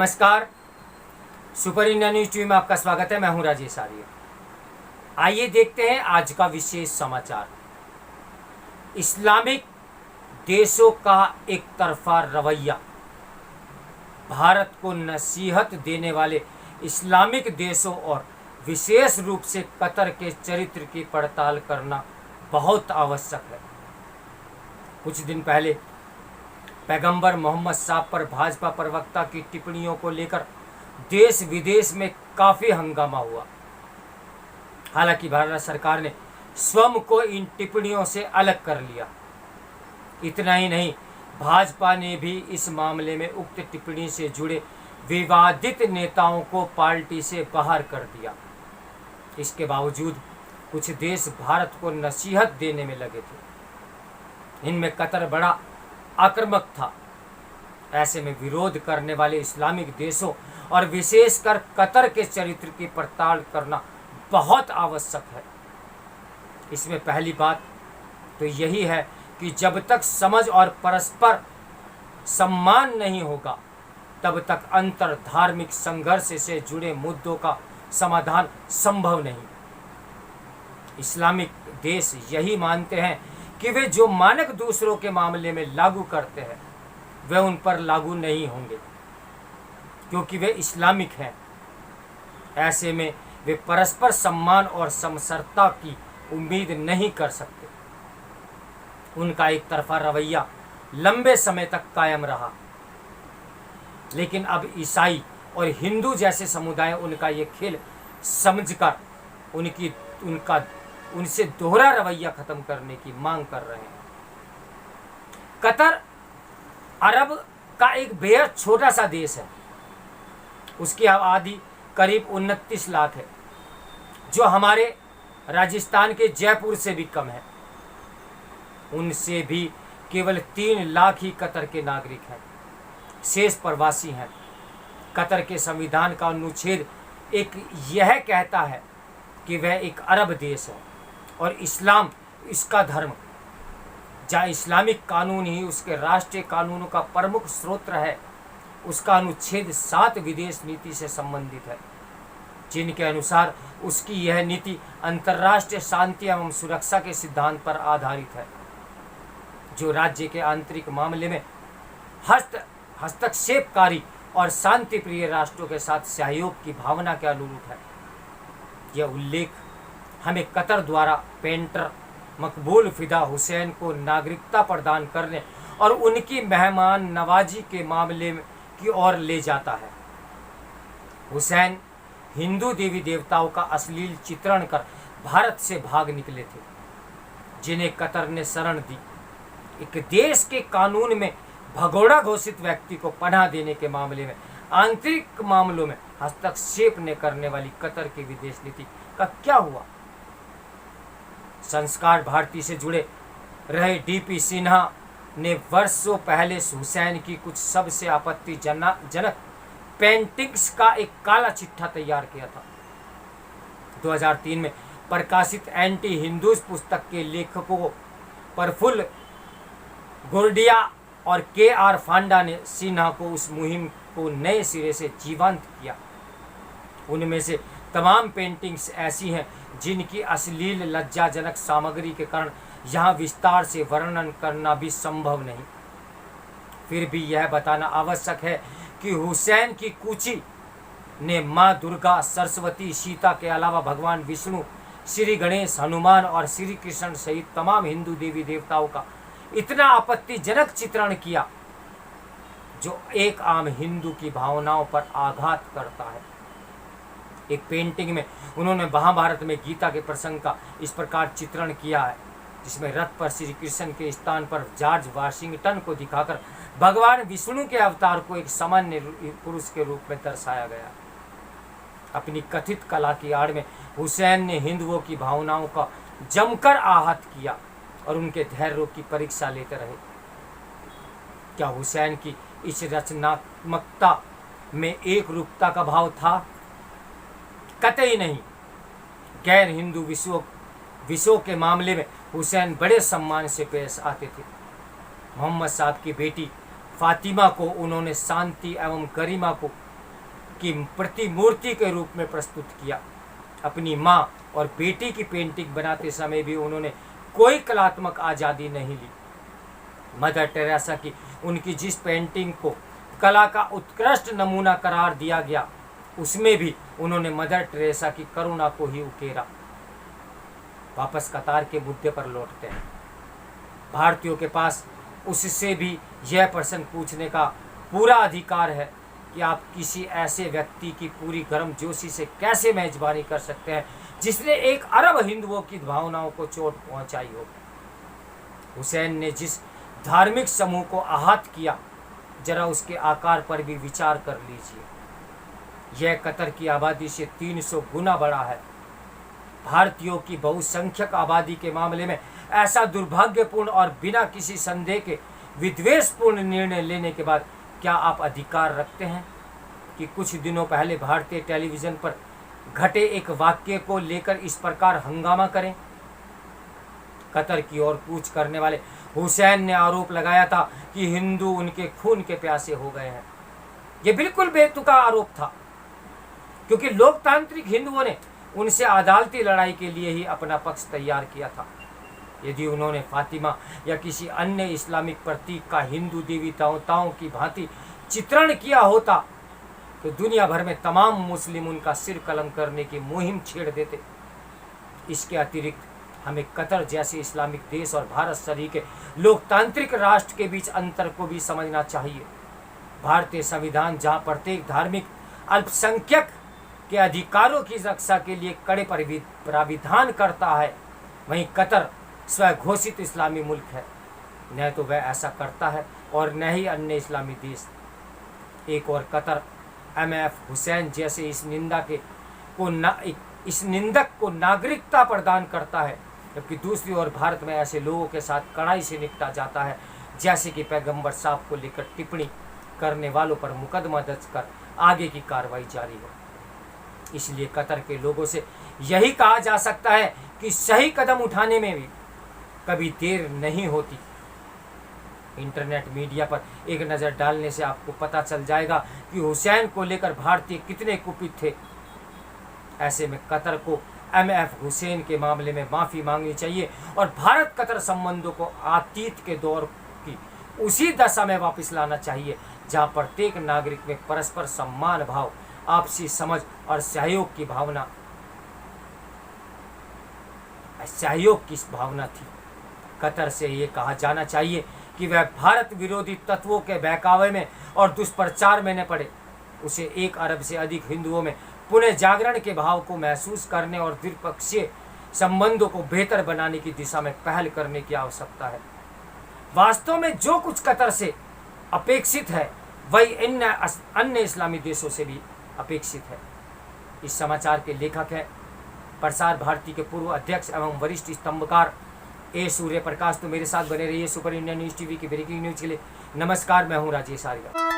नमस्कार। Super India news TV में आपका स्वागत है। मैं हूं राजेश आर्य। आइए देखते हैं आज का विशेष समाचार। इस्लामिक देशों का एक तरफा रवैया। भारत को नसीहत देने वाले इस्लामिक देशों और विशेष रूप से कतर के चरित्र की पड़ताल करना बहुत आवश्यक है। कुछ दिन पहले पैगंबर मोहम्मद साहब पर भाजपा प्रवक्ता की टिप्पणियों को लेकर देश विदेश में काफ़ी हंगामा हुआ। हालांकि भारत सरकार ने स्वयं को इन टिप्पणियों से अलग कर लिया। इतना ही नहीं, भाजपा ने भी इस मामले में उक्त टिप्पणी से जुड़े विवादित नेताओं को पार्टी से बाहर कर दिया। इसके बावजूद कुछ देश भारत को नसीहत देने में लगे थे। इनमें कतर बड़ा आक्रामक था। ऐसे में विरोध करने वाले इस्लामिक देशों और विशेषकर कतर के चरित्र की पड़ताल करना बहुत आवश्यक है। इसमें पहली बात तो यही है कि जब तक समझ और परस्पर सम्मान नहीं होगा तब तक अंतर धार्मिक संघर्ष से जुड़े मुद्दों का समाधान संभव नहीं। इस्लामिक देश यही मानते हैं कि वे जो मानक दूसरों के मामले में लागू करते हैं वे उन पर लागू नहीं होंगे, क्योंकि वे इस्लामिक हैं। ऐसे में वे परस्पर सम्मान और समसरता की उम्मीद नहीं कर सकते। उनका एक तरफा रवैया लंबे समय तक कायम रहा, लेकिन अब ईसाई और हिंदू जैसे समुदाय उनका ये खेल समझकर उनसे दोहरा रवैया खत्म करने की मांग कर रहे हैं। कतर अरब का एक बेहद छोटा सा देश है। उसकी आबादी करीब 29 लाख है, जो हमारे राजस्थान के जयपुर से भी कम है। उनसे भी केवल 3 लाख ही कतर के नागरिक हैं, शेष प्रवासी हैं। कतर के संविधान का अनुच्छेद एक यह कहता है कि वह एक अरब देश है और इस्लाम इसका धर्म, जहाँ इस्लामिक कानून ही उसके राष्ट्रीय कानूनों का प्रमुख स्रोत है। उसका अनुच्छेद 7 विदेश नीति से संबंधित है, जिनके अनुसार उसकी यह नीति अंतर्राष्ट्रीय शांति एवं सुरक्षा के सिद्धांत पर आधारित है, जो राज्य के आंतरिक मामले में हस्तक्षेपकारी और शांति प्रिय राष्ट्रों के साथ सहयोग की भावना के अनुरूप है। यह उल्लेख हमें कतर द्वारा पेंटर मकबूल फिदा हुसैन को नागरिकता प्रदान करने और उनकी मेहमान नवाजी के मामले की ओर ले जाता है। हुसैन हिंदू देवी देवताओं का अश्लील चित्रण कर भारत से भाग निकले थे, जिन्हें कतर ने शरण दी। एक देश के कानून में भगोड़ा घोषित व्यक्ति को पनाह देने के मामले में आंतरिक मामलों में हस्तक्षेप न करने वाली कतर की विदेश नीति का क्या हुआ? संस्कार भारती से जुड़े रहे डीपी सिन्हा ने वर्षों पहले हुसैन की कुछ सबसे आपत्तिजनक पेंटिंग्स का एक काला चिट्ठा तैयार किया था। 2003 में प्रकाशित एंटी हिंदूज पुस्तक के लेखकों प्रफुल्ल गुरडिया और के.आर. फांडा ने सिन्हा को उस मुहिम को नए सिरे से जीवंत किया। उनमें से तमाम पेंटिंग्स ऐसी हैं जिनकी अश्लील लज्जाजनक सामग्री के कारण यहाँ विस्तार से वर्णन करना भी संभव नहीं। फिर भी यह बताना आवश्यक है कि हुसैन की कूची ने माँ दुर्गा, सरस्वती, सीता के अलावा भगवान विष्णु, श्री गणेश, हनुमान और श्री कृष्ण सहित तमाम हिंदू देवी देवताओं का इतना आपत्तिजनक चित्रण किया जो एक आम हिंदू की भावनाओं पर आघात करता है। एक पेंटिंग में उन्होंने महाभारत में गीता के प्रसंग का इस प्रकार चित्रण किया है, जिसमें रथ पर श्री कृष्ण के स्थान पर जॉर्ज वाशिंगटन को दिखाकर भगवान विष्णु के अवतार को एक सामान्य पुरुष के रूप में दर्शाया गया। अपनी कथित कला की आड़ में हुसैन ने हिंदुओं की भावनाओं का जमकर आहत किया और उनके धैर्य की परीक्षा लेते रहे। क्या हुसैन की इस रचनात्मकता में एक रूपता का भाव था? कतई नहीं। गैर हिंदू विषयों के मामले में हुसैन बड़े सम्मान से पेश आते थे। मोहम्मद साहब की बेटी फातिमा को उन्होंने शांति एवं गरिमा को की प्रतिमूर्ति के रूप में प्रस्तुत किया। अपनी माँ और बेटी की पेंटिंग बनाते समय भी उन्होंने कोई कलात्मक आज़ादी नहीं ली। मदर टेरेसा की उनकी जिस पेंटिंग को कला का उत्कृष्ट नमूना करार दिया गया, उसमें भी उन्होंने मदर टेरेसा की करुणा को ही उकेरा। वापस कतार के मुद्दे पर लौटते हैं। भारतीयों के पास उससे भी यह प्रश्न पूछने का पूरा अधिकार है कि आप किसी ऐसे व्यक्ति की पूरी गर्मजोशी से कैसे मेजबानी कर सकते हैं जिसने 1 अरब हिंदुओं की भावनाओं को चोट पहुंचाई हो। हुसैन ने जिस धार्मिक समूह को आहत किया, जरा उसके आकार पर भी विचार कर लीजिए। यह कतर की आबादी से 300 गुना बड़ा है। भारतीयों की बहुसंख्यक आबादी के मामले में ऐसा दुर्भाग्यपूर्ण और बिना किसी संदेह के विद्वेषपूर्ण निर्णय लेने के बाद क्या आप अधिकार रखते हैं कि कुछ दिनों पहले भारतीय टेलीविज़न पर घटे एक वाक्य को लेकर इस प्रकार हंगामा करें? कतर की ओर कूच करने वाले हुसैन ने आरोप लगाया था कि हिंदू उनके खून के प्यासे हो गए हैं। यह बिल्कुल बेतुका आरोप था, क्योंकि लोकतांत्रिक हिंदुओं ने उनसे अदालती लड़ाई के लिए ही अपना पक्ष तैयार किया था। यदि उन्होंने फातिमा या किसी अन्य इस्लामिक प्रतीक का हिंदू देवी देवताओं की भांति चित्रण किया होता तो दुनिया भर में तमाम मुस्लिम उनका सिर कलम करने की मुहिम छेड़ देते। इसके अतिरिक्त हमें कतर जैसे इस्लामिक देश और भारत सरीखे लोकतांत्रिक राष्ट्र के बीच अंतर को भी समझना चाहिए। भारतीय संविधान जहां प्रत्येक धार्मिक अल्पसंख्यक के अधिकारों की रक्षा के लिए कड़े प्राविधान करता है, वहीं कतर स्वघोषित इस्लामी मुल्क है। न तो वह ऐसा करता है और न ही अन्य इस्लामी देश। एक और कतर MF हुसैन जैसे इस निंदक को नागरिकता प्रदान करता है, जबकि दूसरी ओर भारत में ऐसे लोगों के साथ कड़ाई से निपटा जाता है जैसे कि पैगंबर साहब को लेकर टिप्पणी करने वालों पर मुकदमा दर्ज कर आगे की कार्रवाई जारी हो। इसलिए कतर के लोगों से यही कहा जा सकता है कि सही कदम उठाने में भी कभी देर नहीं होती। इंटरनेट मीडिया पर एक नज़र डालने से आपको पता चल जाएगा कि हुसैन को लेकर भारतीय कितने कुपित थे। ऐसे में कतर को MF हुसैन के मामले में माफ़ी मांगनी चाहिए और भारत कतर संबंधों को अतीत के दौर की उसी दशा में वापस लाना चाहिए जहां प्रत्येक नागरिक में परस्पर सम्मान भाव, आपसी समझ और सहयोग की भावना थी। कतर से ये कहा जाना चाहिए कि वह भारत विरोधी तत्वों के बहकावे में और दुष्प्रचार में न पड़े। उसे 1 अरब से अधिक हिंदुओं में पुनः जागरण के भाव को महसूस करने और द्विपक्षीय संबंधों को बेहतर बनाने की दिशा में पहल करने की आवश्यकता है। वास्तव में जो कुछ कतर से अपेक्षित है वही अन्य इस्लामी देशों से भी अपेक्षित है। इस समाचार के लेखक हैं प्रसार भारती के पूर्व अध्यक्ष एवं वरिष्ठ स्तंभकार ए सूर्य प्रकाश। तो मेरे साथ बने रहिए सुपर इंडिया न्यूज़ टीवी की ब्रेकिंग न्यूज़ के लिए। नमस्कार, मैं हूं राजेश आर्या।